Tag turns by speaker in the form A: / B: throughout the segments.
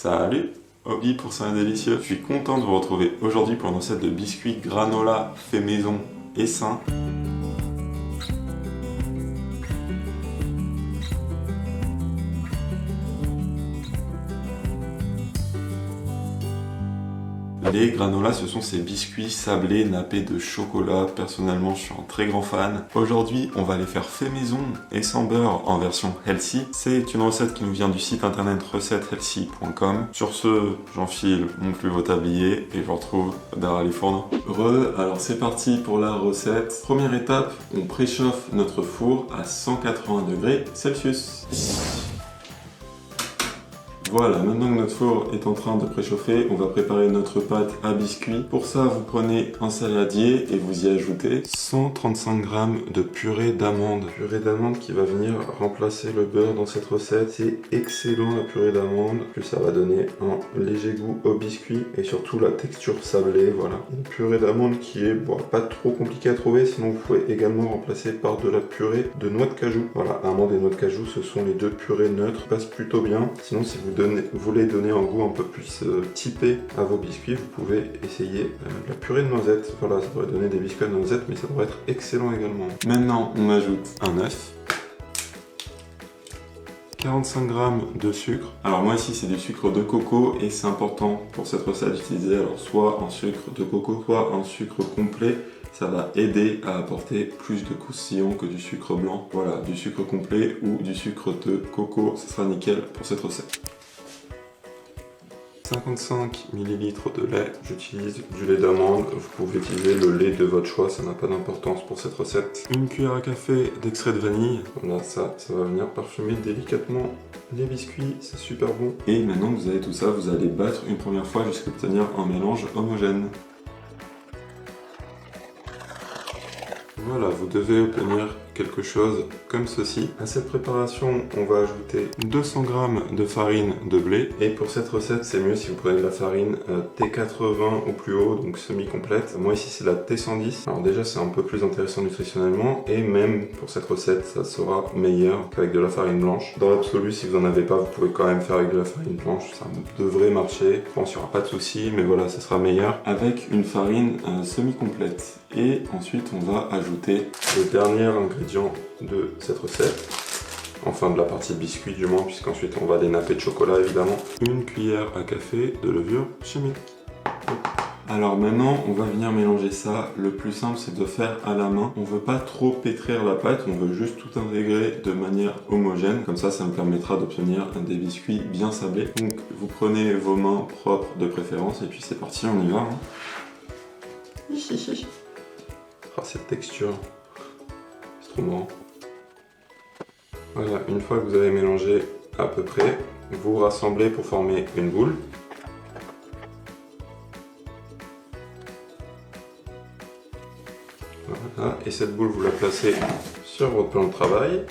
A: Salut, Obi pour ça délicieux. Je suis content de vous retrouver aujourd'hui pour une recette de biscuits granola fait maison et sain. Les granolas, ce sont ces biscuits sablés nappés de chocolat. Personnellement, je suis un très grand fan. Aujourd'hui, on va les faire fait maison et sans beurre en version healthy. C'est une recette qui nous vient du site internet recettehealthy.com. Sur ce, j'enfile mon plus beau tablier et je vous retrouve derrière les fourneaux. Alors c'est parti pour la recette. Première étape, on préchauffe notre four à 180 degrés Celsius. Voilà, maintenant que notre four est en train de préchauffer, on va préparer notre pâte à biscuits. Pour ça, vous prenez un saladier et vous y ajoutez 135 g de purée d'amande. Purée d'amande qui va venir remplacer le beurre dans cette recette. C'est excellent la purée d'amande, puis ça va donner un léger goût au biscuit et surtout la texture sablée, voilà. Une purée d'amande qui est pas trop compliquée à trouver, sinon vous pouvez également remplacer par de la purée de noix de cajou. Voilà, amande et noix de cajou, ce sont les deux purées neutres, passent plutôt bien. Sinon, si vous voulez donner un goût un peu plus typé à vos biscuits, vous pouvez essayer la purée de noisettes. Voilà, ça devrait donner des biscuits de noisettes, mais ça devrait être excellent également. Maintenant, on ajoute un œuf, 45 g de sucre. Alors moi ici c'est du sucre de coco et c'est important pour cette recette d'utiliser alors soit un sucre de coco, soit un sucre complet. Ça va aider à apporter plus de croustillant que du sucre blanc. Voilà, du sucre complet ou du sucre de coco, ce sera nickel pour cette recette. 55 ml de lait, j'utilise du lait d'amande, vous pouvez utiliser le lait de votre choix, ça n'a pas d'importance pour cette recette. Une cuillère à café d'extrait de vanille, voilà, ça va venir parfumer délicatement les biscuits, c'est super bon. Et maintenant que vous avez tout ça, vous allez battre une première fois jusqu'à obtenir un mélange homogène. Voilà, vous devez obtenir quelque chose comme ceci. À cette préparation, on va ajouter 200 g de farine de blé. Et pour cette recette, c'est mieux si vous prenez de la farine T80 au plus haut, donc semi-complète. Moi ici, c'est la T110. Alors déjà, c'est un peu plus intéressant nutritionnellement. Et même pour cette recette, ça sera meilleur qu'avec de la farine blanche. Dans l'absolu, si vous n'en avez pas, vous pouvez quand même faire avec de la farine blanche. Ça devrait marcher. Je pense qu'il n'y aura pas de souci, mais voilà, ça sera meilleur avec une farine semi-complète. Et ensuite, on va ajouter le dernier ingrédient de cette recette, enfin de la partie biscuit du moins, puisqu'ensuite on va les napper de chocolat évidemment. Une cuillère à café de levure chimique. Alors maintenant, on va venir mélanger ça. Le plus simple, c'est de faire à la main. On veut pas trop pétrir la pâte, on veut juste tout intégrer de manière homogène. Comme ça me permettra d'obtenir des biscuits bien sablés. Donc vous prenez vos mains propres de préférence et puis c'est parti, on y va. Ah, cette texture, c'est trop marrant. Voilà, une fois que vous avez mélangé à peu près, vous rassemblez pour former une boule. Voilà, et cette boule, vous la placez sur votre plan de travail.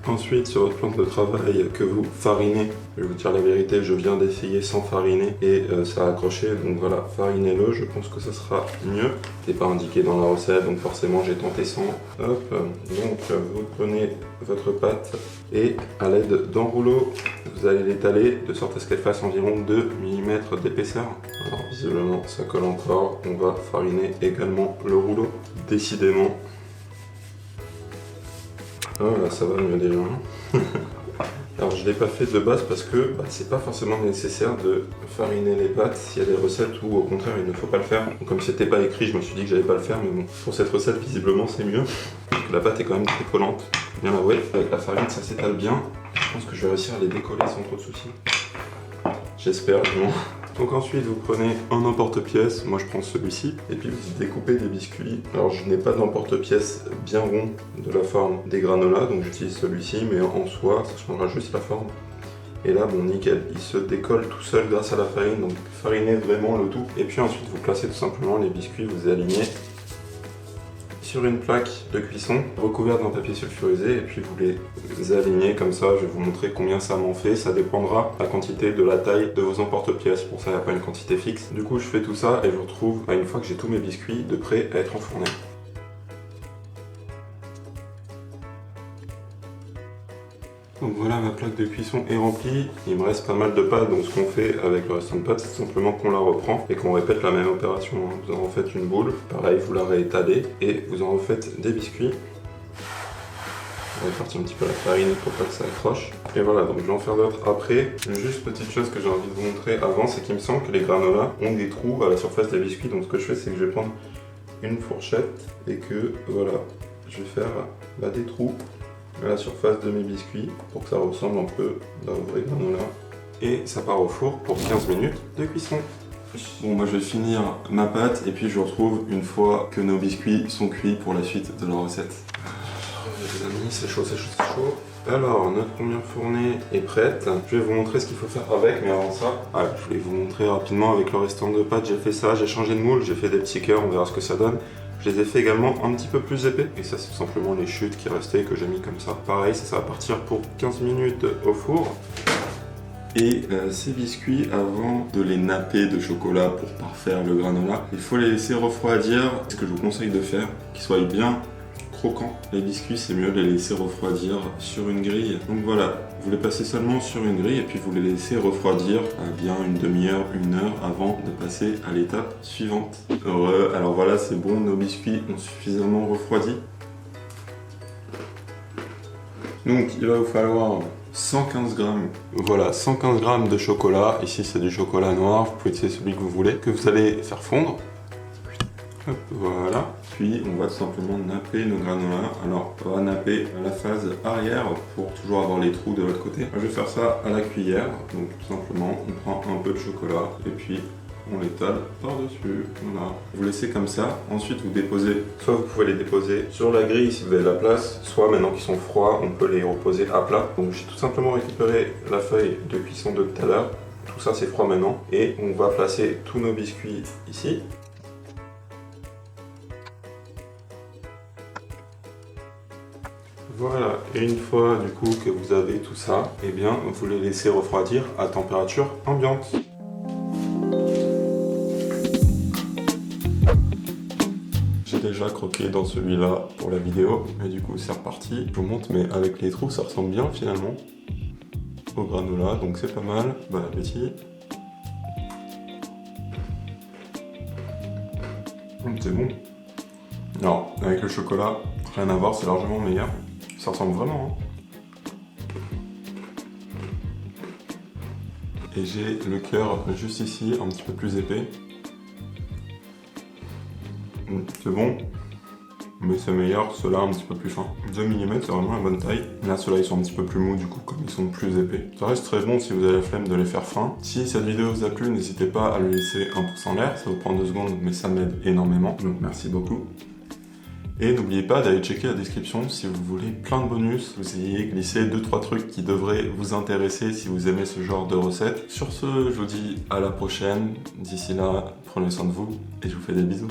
A: Ensuite, sur votre plan de travail que vous farinez, je vais vous dire la vérité, je viens d'essayer sans fariner et ça a accroché, donc voilà, farinez-le, je pense que ça sera mieux. C'est pas indiqué dans la recette, donc forcément j'ai tenté sans. Hop, donc vous prenez votre pâte et à l'aide d'un rouleau, vous allez l'étaler de sorte à ce qu'elle fasse environ 2 mm d'épaisseur. Alors visiblement ça colle encore, on va fariner également le rouleau. Décidément. Oh là, ça va mieux déjà. Alors je ne l'ai pas fait de base parce que c'est pas forcément nécessaire de fariner les pâtes. Il y a des recettes où au contraire il ne faut pas le faire. Donc, comme c'était pas écrit, je me suis dit que j'allais pas le faire, mais bon, pour cette recette visiblement c'est mieux. La pâte est quand même très collante, bien avoué. Avec la farine ça s'étale bien. Je pense que je vais réussir à les décoller sans trop de soucis. J'espère du moins. Donc ensuite vous prenez un emporte-pièce, moi je prends celui-ci, et puis vous découpez des biscuits. Alors je n'ai pas d'emporte-pièce bien rond de la forme des granolas, donc j'utilise celui-ci, mais en soi ça changera juste la forme. Et là bon nickel, il se décolle tout seul grâce à la farine, donc farinez vraiment le tout. Et puis ensuite vous placez tout simplement les biscuits, vous alignez sur une plaque de cuisson recouverte d'un papier sulfurisé et puis vous les alignez comme ça. Je vais vous montrer combien ça m'en fait. Ça dépendra de la quantité, de la taille de vos emporte-pièces. Pour ça, il n'y a pas une quantité fixe. Du coup, je fais tout ça et je vous retrouve une fois que j'ai tous mes biscuits de prêt à être enfournés. Donc voilà, ma plaque de cuisson est remplie. Il me reste pas mal de pâtes, donc ce qu'on fait avec le restant de pâtes, c'est simplement qu'on la reprend et qu'on répète la même opération. Vous en refaites une boule, pareil, vous la réétalez et vous en refaites des biscuits. On va répartir un petit peu la farine pour pas que ça accroche. Et voilà, donc je vais en faire d'autres après. Juste petite chose que j'ai envie de vous montrer avant, c'est qu'il me semble que les granolas ont des trous à la surface des biscuits. Donc ce que je fais, c'est que je vais prendre une fourchette et que voilà, je vais faire là des trous à la surface de mes biscuits pour que ça ressemble un peu à un vrai granola. Et ça part au four pour 15 minutes de cuisson. Bon, moi je vais finir ma pâte et puis je vous retrouve une fois que nos biscuits sont cuits pour la suite de la recette. Les amis, c'est chaud, c'est chaud, c'est chaud. Alors, notre première fournée est prête. Je vais vous montrer ce qu'il faut faire avec, mais avant ça, je voulais vous montrer rapidement avec le restant de pâtes. J'ai fait ça, j'ai changé de moule, j'ai fait des petits cœurs, on verra ce que ça donne. Je les ai fait également un petit peu plus épais. Et ça, c'est simplement les chutes qui restaient que j'ai mis comme ça. Pareil, ça va partir pour 15 minutes au four. Et ces biscuits, avant de les napper de chocolat pour parfaire le granola, il faut les laisser refroidir. Ce que je vous conseille de faire, qu'ils soient bien croquants. Les biscuits, c'est mieux de les laisser refroidir sur une grille. Donc voilà, vous les passez seulement sur une grille et puis vous les laissez refroidir bien une demi-heure, une heure avant de passer à l'étape suivante. Alors voilà, c'est bon, nos biscuits ont suffisamment refroidi. Donc il va vous falloir 115 grammes. Voilà, 115 grammes de chocolat. Ici c'est du chocolat noir, vous pouvez utiliser celui que vous voulez, que vous allez faire fondre. Hop, voilà. Puis on va tout simplement napper nos granolas. Alors on va napper la face arrière pour toujours avoir les trous de l'autre côté. Je vais faire ça à la cuillère. Donc tout simplement on prend un peu de chocolat et puis on l'étale par-dessus. Voilà. Vous laissez comme ça. Ensuite vous déposez, soit vous pouvez les déposer sur la grille si vous avez la place, soit maintenant qu'ils sont froids, on peut les reposer à plat. Donc j'ai tout simplement récupéré la feuille de cuisson de tout à l'heure. Tout ça c'est froid maintenant. Et on va placer tous nos biscuits ici. Voilà, et une fois du coup que vous avez tout ça, eh bien vous les laissez refroidir à température ambiante. J'ai déjà croqué dans celui-là pour la vidéo, et du coup c'est reparti. Je vous montre, mais avec les trous ça ressemble bien finalement au granola, donc c'est pas mal. Bon appétit. C'est bon. Alors, avec le chocolat, rien à voir, c'est largement meilleur. Ça ressemble vraiment. Et j'ai le cœur juste ici, un petit peu plus épais. C'est bon, mais c'est meilleur, ceux-là un petit peu plus fin. 2 mm, c'est vraiment la bonne taille. Là, ceux-là, ils sont un petit peu plus mous du coup, comme ils sont plus épais. Ça reste très bon si vous avez la flemme de les faire fins. Si cette vidéo vous a plu, n'hésitez pas à le laisser un pouce en l'air. Ça vous prend 2 secondes, mais ça m'aide énormément. Donc merci beaucoup. Et n'oubliez pas d'aller checker la description si vous voulez plein de bonus. Vous y ayez glissé 2-3 trucs qui devraient vous intéresser si vous aimez ce genre de recettes. Sur ce, je vous dis à la prochaine. D'ici là, prenez soin de vous et je vous fais des bisous.